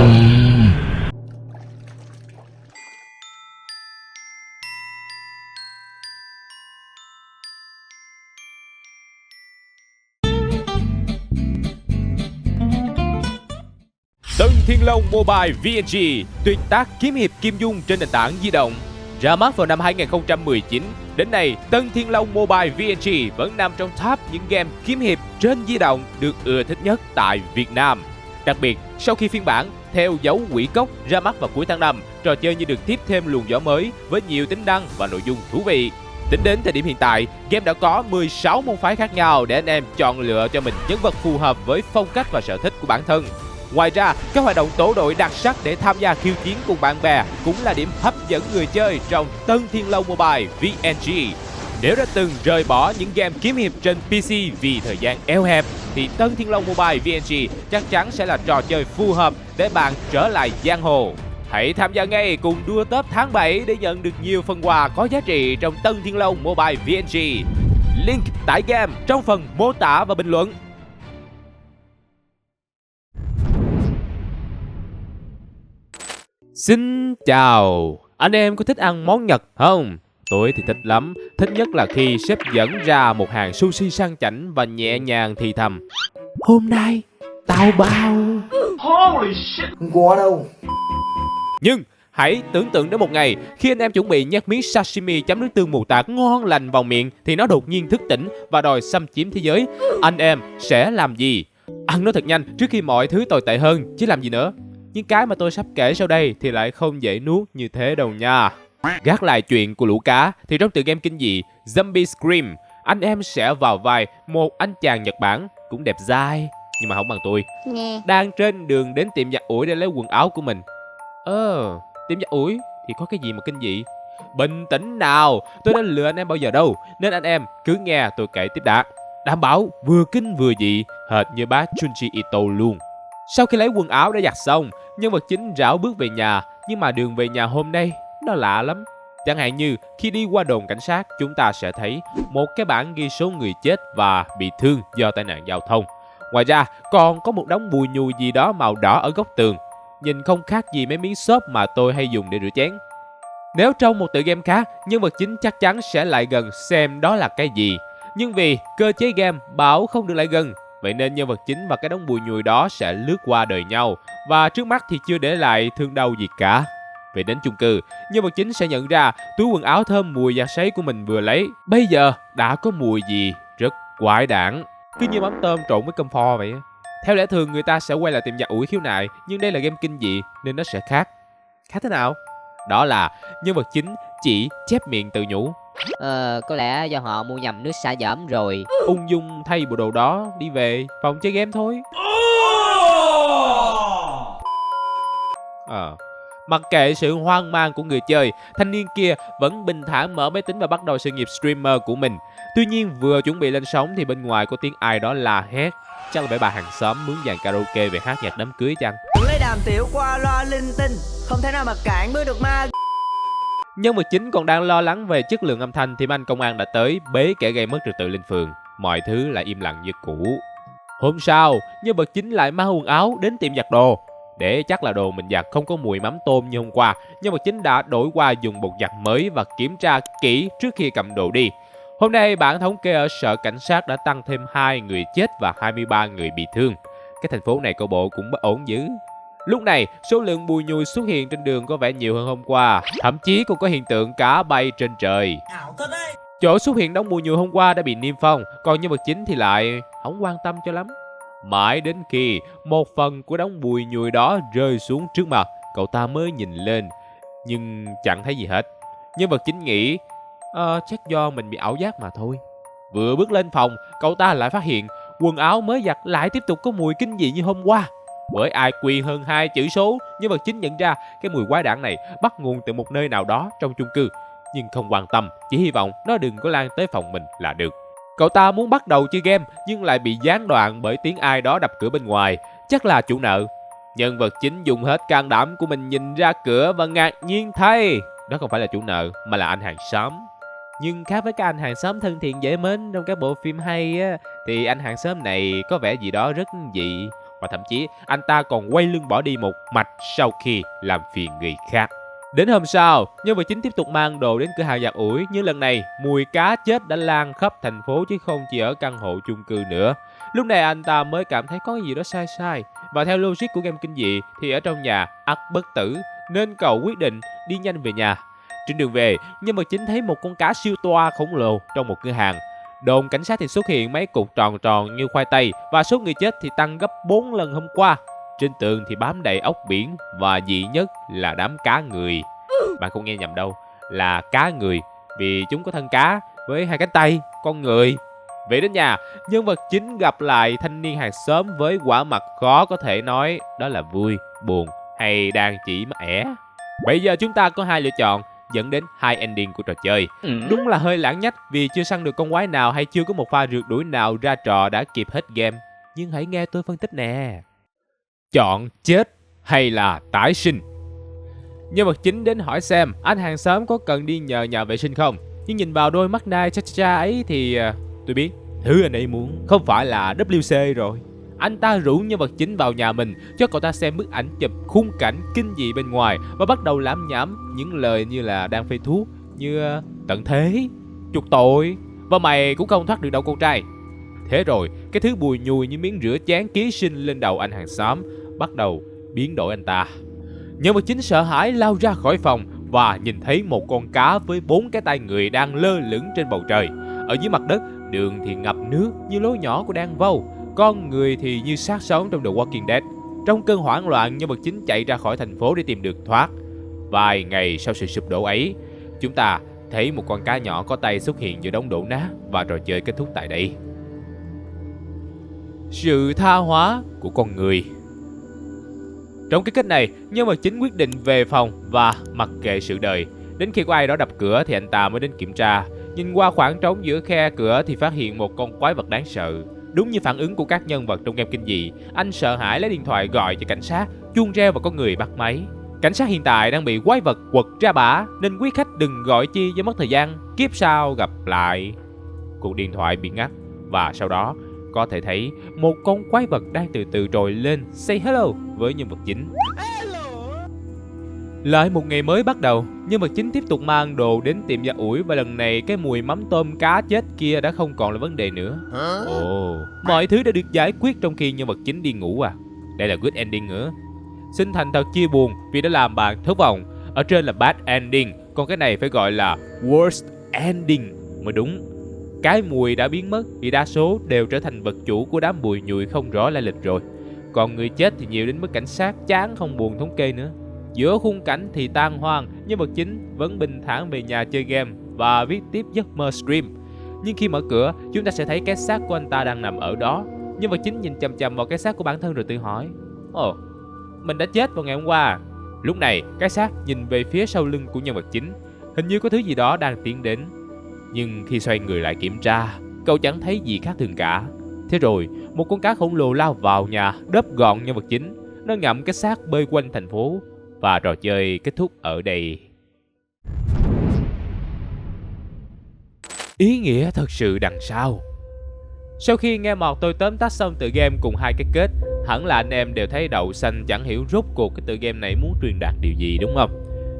Tân Thiên Long Mobile VNG, tuyệt tác kiếm hiệp Kim Dung trên nền tảng di động. Ra mắt vào năm 2019, đến nay Tân Thiên Long Mobile VNG vẫn nằm trong top những game kiếm hiệp trên di động được ưa thích nhất tại Việt Nam. Đặc biệt, sau khi phiên bản Theo Dấu Quỷ Cốc ra mắt vào cuối tháng 5, trò chơi như được tiếp thêm luồng gió mới với nhiều tính năng và nội dung thú vị. Tính đến thời điểm hiện tại, game đã có 16 môn phái khác nhau để anh em chọn lựa cho mình nhân vật phù hợp với phong cách và sở thích của bản thân. Ngoài ra, các hoạt động tổ đội đặc sắc để tham gia khiêu chiến cùng bạn bè cũng là điểm hấp dẫn người chơi trong Tân Thiên Long Mobile VNG. Nếu đã từng rời bỏ những game kiếm hiệp trên PC vì thời gian eo hẹp, thì Tân Thiên Long Mobile VNG chắc chắn sẽ là trò chơi phù hợp để bạn trở lại giang hồ. Hãy tham gia ngay cùng đua top tháng 7 để nhận được nhiều phần quà có giá trị trong Tân Thiên Long Mobile VNG. Link tải game trong phần mô tả và bình luận. Xin chào, anh em có thích ăn món Nhật không? Tôi thì thích lắm, thích nhất là khi sếp dẫn ra một hàng sushi sang chảnh và nhẹ nhàng thì thầm: hôm nay, tao bao. Holy shit. Không có đâu. Nhưng hãy tưởng tượng đến một ngày khi anh em chuẩn bị nhét miếng sashimi chấm nước tương mù tạt ngon lành vào miệng thì nó đột nhiên thức tỉnh và đòi xâm chiếm thế giới. Anh em sẽ làm gì? Ăn nó thật nhanh trước khi mọi thứ tồi tệ hơn, chứ làm gì nữa. Nhưng cái mà tôi sắp kể sau đây thì lại không dễ nuốt như thế đâu nha. Gác lại chuyện của lũ cá thì trong tựa game kinh dị Zombie Scream, anh em sẽ vào vai một anh chàng Nhật Bản cũng đẹp dai nhưng mà không bằng tôi, đang trên đường đến tiệm giặt ủi để lấy quần áo của mình. Tiệm giặt ủi thì có cái gì mà kinh dị? Bình tĩnh nào, tôi đã lừa anh em bao giờ đâu, nên anh em cứ nghe tôi kể tiếp đã. Đảm bảo vừa kinh vừa dị, hệt như bác Junji Ito luôn. Sau khi lấy quần áo đã giặt xong, nhân vật chính rảo bước về nhà, nhưng mà đường về nhà hôm nay nó lạ lắm. Chẳng hạn như khi đi qua đồn cảnh sát, chúng ta sẽ thấy một cái bảng ghi số người chết và bị thương do tai nạn giao thông. Ngoài ra còn có một đống bùi nhùi gì đó màu đỏ ở góc tường, nhìn không khác gì mấy miếng xốp mà tôi hay dùng để rửa chén. Nếu trong một tựa game khác, nhân vật chính chắc chắn sẽ lại gần xem đó là cái gì, nhưng vì cơ chế game bảo không được lại gần, vậy nên nhân vật chính và cái đống bùi nhùi đó sẽ lướt qua đời nhau, và trước mắt thì chưa để lại thương đau gì cả. Về đến chung cư, nhân vật chính sẽ nhận ra túi quần áo thơm mùi da sấy của mình vừa lấy bây giờ đã có mùi gì rất quái đản, cứ như mắm tôm trộn với cơm pho vậy. Theo lẽ thường người ta sẽ quay lại tìm giặt ủi khiếu nại, nhưng đây là game kinh dị nên nó sẽ khác. Khác thế nào? Đó là nhân vật chính chỉ chép miệng tự nhủ: có lẽ do họ mua nhầm nước xả dởm rồi. Ung dung thay bộ đồ đó đi về phòng chơi game thôi. Mặc kệ sự hoang mang của người chơi, thanh niên kia vẫn bình thản mở máy tính và bắt đầu sự nghiệp streamer của mình. Tuy nhiên vừa chuẩn bị lên sóng thì bên ngoài có tiếng ai đó la hét. Chắc là bởi bà hàng xóm mướn dàn karaoke về hát nhạc đám cưới chăng? Lấy đàm tiểu qua loa linh tinh, không thể nào mà cản bước được ma. Nhân vật chính còn đang lo lắng về chất lượng âm thanh thì anh công an đã tới bế kẻ gây mất trật tự lên phường. Mọi thứ lại im lặng như cũ. Hôm sau, nhân vật chính lại mang quần áo đến tiệm giặt đồ. Để chắc là đồ mình giặt không có mùi mắm tôm như hôm qua, nhân vật chính đã đổi qua dùng bột giặt mới và kiểm tra kỹ trước khi cầm đồ đi. Hôm nay bản thống kê ở sở cảnh sát đã tăng thêm 2 người chết và 23 người bị thương. Cái thành phố này coi bộ cũng bất ổn dữ. Lúc này, số lượng bùi nhùi xuất hiện trên đường có vẻ nhiều hơn hôm qua. Thậm chí còn có hiện tượng cá bay trên trời. Chỗ xuất hiện đống bùi nhùi hôm qua đã bị niêm phong, còn nhân vật chính thì lại không quan tâm cho lắm. Mãi đến khi một phần của đống bùi nhùi đó rơi xuống trước mặt, cậu ta mới nhìn lên, nhưng chẳng thấy gì hết. Nhân vật chính nghĩ chắc do mình bị ảo giác mà thôi. Vừa bước lên phòng, cậu ta lại phát hiện quần áo mới giặt lại tiếp tục có mùi kinh dị như hôm qua. Bởi ai quy hơn 2 chữ số, nhân vật chính nhận ra cái mùi quái đản này bắt nguồn từ một nơi nào đó trong chung cư, nhưng không quan tâm, chỉ hy vọng nó đừng có lan tới phòng mình là được. Cậu ta muốn bắt đầu chơi game nhưng lại bị gián đoạn bởi tiếng ai đó đập cửa bên ngoài, chắc là chủ nợ. Nhân vật chính dùng hết can đảm của mình nhìn ra cửa và ngạc nhiên thay đó không phải là chủ nợ mà là anh hàng xóm. Nhưng khác với cái anh hàng xóm thân thiện dễ mến trong các bộ phim hay á, thì anh hàng xóm này có vẻ gì đó rất dị. và thậm chí anh ta còn quay lưng bỏ đi một mạch sau khi làm phiền người khác. Đến hôm sau, nhân vật chính tiếp tục mang đồ đến cửa hàng giặt ủi, nhưng lần này mùi cá chết đã lan khắp thành phố chứ không chỉ ở căn hộ chung cư nữa. Lúc này anh ta mới cảm thấy có gì đó sai sai, và theo logic của game kinh dị thì ở trong nhà ắt bất tử, nên cậu quyết định đi nhanh về nhà. Trên đường về, nhân vật chính thấy một con cá siêu to khổng lồ trong một cửa hàng. Đồn cảnh sát thì xuất hiện mấy cục tròn tròn như khoai tây, và số người chết thì tăng gấp 4 lần hôm qua. Trên tường thì bám đầy ốc biển, và dị nhất là đám cá người. Bạn không nghe nhầm đâu, là cá người, vì chúng có thân cá với 2 cánh tay, con người. Về đến nhà, nhân vật chính gặp lại thanh niên hàng xóm với quả mặt khó có thể nói đó là vui, buồn hay đang chỉ mẻ ẻ. Bây giờ chúng ta có 2 lựa chọn, dẫn đến 2 ending của trò chơi. Đúng là hơi lãng nhách vì chưa săn được con quái nào hay chưa có một pha rượt đuổi nào ra trò đã kịp hết game. Nhưng hãy nghe tôi phân tích nè. Chọn chết hay là tái sinh? Nhân vật chính đến hỏi xem anh hàng xóm có cần đi nhờ nhà vệ sinh không. Nhưng nhìn vào đôi mắt nai cha cha ấy thì tôi biết thứ anh ấy muốn không phải là WC rồi. Anh ta rủ nhân vật chính vào nhà mình cho cậu ta xem bức ảnh chụp khung cảnh kinh dị bên ngoài và bắt đầu lảm nhảm những lời như là đang phê thuốc, như tận thế, chuộc tội và mày cũng không thoát được đâu con trai. Thế rồi cái thứ bùi nhùi như miếng rửa chén ký sinh lên đầu anh hàng xóm bắt đầu biến đổi anh ta. Nhân vật chính sợ hãi lao ra khỏi phòng và nhìn thấy một con cá với 4 cái tay người đang lơ lửng trên bầu trời. Ở dưới mặt đất, đường thì ngập nước như lỗ nhỏ của đàn vâu, con người thì như xác sống trong The Walking Dead. Trong cơn hoảng loạn, nhân vật chính chạy ra khỏi thành phố để tìm đường thoát. Vài ngày sau sự sụp đổ ấy, chúng ta thấy một con cá nhỏ có tay xuất hiện giữa đống đổ nát và trò chơi kết thúc tại đây. Sự tha hóa của con người. Trong cái kết này, nhân vật chính quyết định về phòng và mặc kệ sự đời. Đến khi có ai đó đập cửa thì anh ta mới đến kiểm tra. Nhìn qua khoảng trống giữa khe cửa thì phát hiện một con quái vật đáng sợ. Đúng như phản ứng của các nhân vật trong game kinh dị, anh sợ hãi lấy điện thoại gọi cho cảnh sát, chuông reo và có người bắt máy. Cảnh sát hiện tại đang bị quái vật quật ra bả, nên quý khách đừng gọi chi do mất thời gian. Kiếp sau gặp lại. Cuộc điện thoại bị ngắt và sau đó có thể thấy một con quái vật đang từ từ trồi lên say hello với nhân vật chính. Lại một ngày mới bắt đầu, nhân vật chính tiếp tục mang đồ đến tiệm giặt ủi và lần này cái mùi mắm tôm cá chết kia đã không còn là vấn đề nữa. Ồ, mọi thứ đã được giải quyết trong khi nhân vật chính đi ngủ à. Đây là good ending nữa. Xin thành thật chia buồn vì đã làm bạn thất vọng. Ở trên là bad ending, còn cái này phải gọi là worst ending mới đúng. Cái mùi đã biến mất vì đa số đều trở thành vật chủ của đám bùi nhùi không rõ lai lịch rồi. Còn người chết thì nhiều đến mức cảnh sát chán không buồn thống kê nữa. Giữa khung cảnh thì tan hoang, nhân vật chính vẫn bình thản về nhà chơi game và viết tiếp giấc mơ stream. Nhưng khi mở cửa, chúng ta sẽ thấy cái xác của anh ta đang nằm ở đó. Nhân vật chính nhìn chằm chằm vào cái xác của bản thân rồi tự hỏi: ồ, mình đã chết vào ngày hôm qua. Lúc này, cái xác nhìn về phía sau lưng của nhân vật chính. Hình như có thứ gì đó đang tiến đến. Nhưng khi xoay người lại kiểm tra, cậu chẳng thấy gì khác thường cả. Thế rồi, một con cá khổng lồ lao vào nhà, đớp gọn nhân vật chính. Nó ngậm cái xác bơi quanh thành phố. Và trò chơi kết thúc ở đây. Ý nghĩa thật sự đằng sau. Sau khi nghe mọt tôi tóm tắt xong tựa game cùng 2 cái kết, hẳn là anh em đều thấy đậu xanh chẳng hiểu rốt cuộc cái tựa game này muốn truyền đạt điều gì đúng không?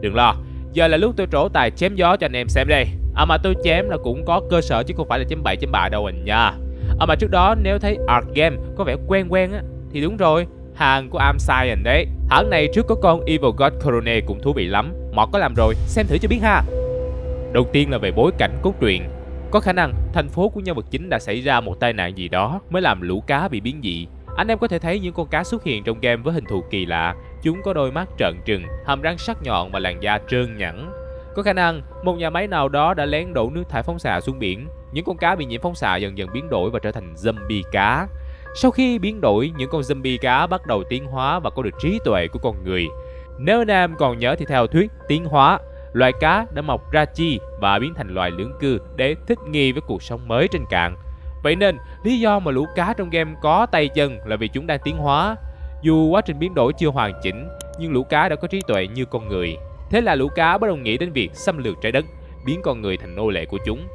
Đừng lo, giờ là lúc tôi trổ tài chém gió cho anh em xem đây. Mà tôi chém là cũng có cơ sở chứ không phải là chém bậy chém bạ đâu anh nha. Mà trước đó nếu thấy Art Game có vẻ quen quen á thì đúng rồi, hàng của Am Science đấy. Hãng này trước có con Evil God Corone cũng thú vị lắm. Mọt có làm rồi, xem thử cho biết ha. Đầu tiên là về bối cảnh cốt truyện. Có khả năng thành phố của nhân vật chính đã xảy ra một tai nạn gì đó mới làm lũ cá bị biến dị. Anh em có thể thấy những con cá xuất hiện trong game với hình thù kỳ lạ. Chúng có đôi mắt trợn trừng, hàm răng sắc nhọn và làn da trơn nhẵn. Có khả năng một nhà máy nào đó đã lén đổ nước thải phóng xạ xuống biển. Những con cá bị nhiễm phóng xạ dần dần biến đổi và trở thành zombie cá. Sau khi biến đổi, những con zombie cá bắt đầu tiến hóa và có được trí tuệ của con người. Nếu anh em còn nhớ thì theo thuyết tiến hóa, loài cá đã mọc ra chi và biến thành loài lưỡng cư để thích nghi với cuộc sống mới trên cạn. Vậy nên, lý do mà lũ cá trong game có tay chân là vì chúng đang tiến hóa. Dù quá trình biến đổi chưa hoàn chỉnh, nhưng lũ cá đã có trí tuệ như con người. Thế là lũ cá bắt đầu nghĩ đến việc xâm lược trái đất, biến con người thành nô lệ của chúng.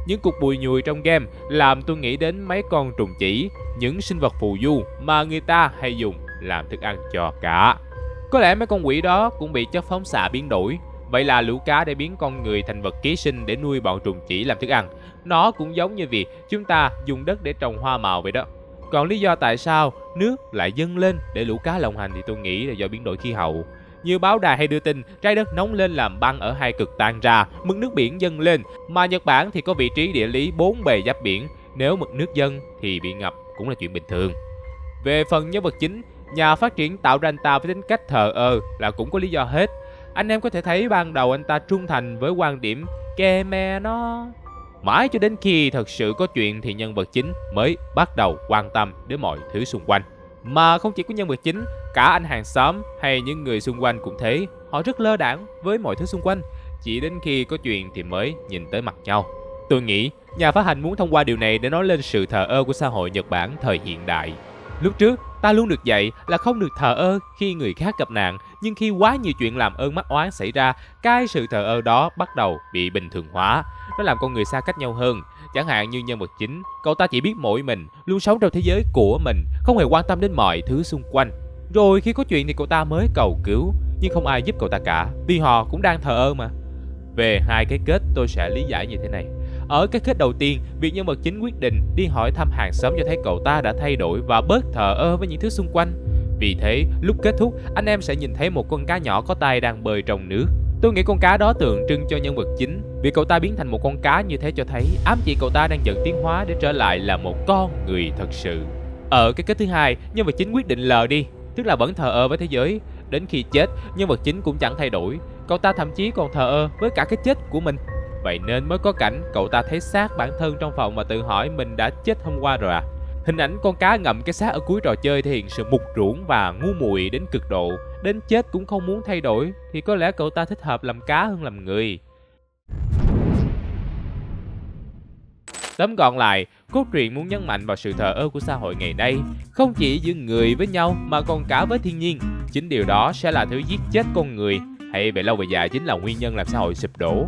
Những cục bụi nhùi trong game làm tôi nghĩ đến mấy con trùng chỉ, những sinh vật phù du mà người ta hay dùng làm thức ăn cho cá. Có lẽ mấy con quỷ đó cũng bị chất phóng xạ biến đổi. Vậy là lũ cá để biến con người thành vật ký sinh để nuôi bọn trùng chỉ làm thức ăn. Nó cũng giống như việc chúng ta dùng đất để trồng hoa màu vậy đó. Còn lý do tại sao nước lại dâng lên để lũ cá lộng hành thì tôi nghĩ là do biến đổi khí hậu. Như báo đài hay đưa tin, trái đất nóng lên làm băng ở hai cực tan ra, mực nước biển dâng lên. Mà Nhật Bản thì có vị trí địa lý 4 bề giáp biển, nếu mực nước dâng thì bị ngập cũng là chuyện bình thường. Về phần nhân vật chính, nhà phát triển tạo ra anh ta với tính cách thờ ơ là cũng có lý do hết. Anh em có thể thấy ban đầu anh ta trung thành với quan điểm kè mè nó. Mãi cho đến khi thật sự có chuyện thì nhân vật chính mới bắt đầu quan tâm đến mọi thứ xung quanh. Mà không chỉ có nhân vật chính, cả anh hàng xóm hay những người xung quanh cũng thế. Họ rất lơ đãng với mọi thứ xung quanh, chỉ đến khi có chuyện thì mới nhìn tới mặt nhau. Tôi nghĩ nhà phát hành muốn thông qua điều này để nói lên sự thờ ơ của xã hội Nhật Bản thời hiện đại. Lúc trước, ta luôn được dạy là không được thờ ơ khi người khác gặp nạn, nhưng khi quá nhiều chuyện làm ơn mắc oán xảy ra, cái sự thờ ơ đó bắt đầu bị bình thường hóa. Nó làm con người xa cách nhau hơn. Chẳng hạn như nhân vật chính, cậu ta chỉ biết mỗi mình, luôn sống trong thế giới của mình, không hề quan tâm đến mọi thứ xung quanh. Rồi khi có chuyện thì cậu ta mới cầu cứu, nhưng không ai giúp cậu ta cả, vì họ cũng đang thờ ơ mà. Về hai cái kết tôi sẽ lý giải như thế này. Ở cái kết đầu tiên, việc nhân vật chính quyết định đi hỏi thăm hàng xóm cho thấy cậu ta đã thay đổi và bớt thờ ơ với những thứ xung quanh. Vì thế, lúc kết thúc, anh em sẽ nhìn thấy một con cá nhỏ có tay đang bơi trong nước. Tôi nghĩ con cá đó tượng trưng cho nhân vật chính. Việc cậu ta biến thành một con cá như thế cho thấy ám chỉ cậu ta đang dần tiến hóa để trở lại là một con người thật sự. Ở cái kết thứ hai, nhân vật chính quyết định lờ đi, tức là vẫn thờ ơ với thế giới. Đến khi chết, nhân vật chính cũng chẳng thay đổi. Cậu ta thậm chí còn thờ ơ với cả cái chết của mình. Vậy nên mới có cảnh cậu ta thấy xác bản thân trong phòng và tự hỏi mình đã chết hôm qua rồi à. Hình ảnh con cá ngậm cái xác ở cuối trò chơi thể hiện sự mục ruỗng và ngu muội đến cực độ. Đến chết cũng không muốn thay đổi thì có lẽ cậu ta thích hợp làm cá hơn làm người. Tóm gọn lại, cốt truyện muốn nhấn mạnh vào sự thờ ơ của xã hội ngày nay, không chỉ giữa người với nhau mà còn cả với thiên nhiên. Chính điều đó sẽ là thứ giết chết con người, hay về lâu về dài chính là nguyên nhân làm xã hội sụp đổ.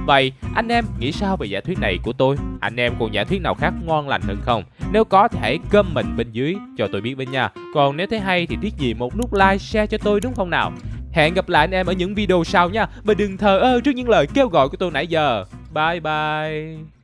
Vậy, anh em nghĩ sao về giả thuyết này của tôi? Anh em còn giả thuyết nào khác ngon lành hơn không? Nếu có thì hãy comment bên dưới cho tôi biết với nha. Còn nếu thấy hay thì tiếc gì một nút like, share cho tôi đúng không nào? Hẹn gặp lại anh em ở những video sau nha. Và đừng thờ ơ trước những lời kêu gọi của tôi nãy giờ. Bye bye.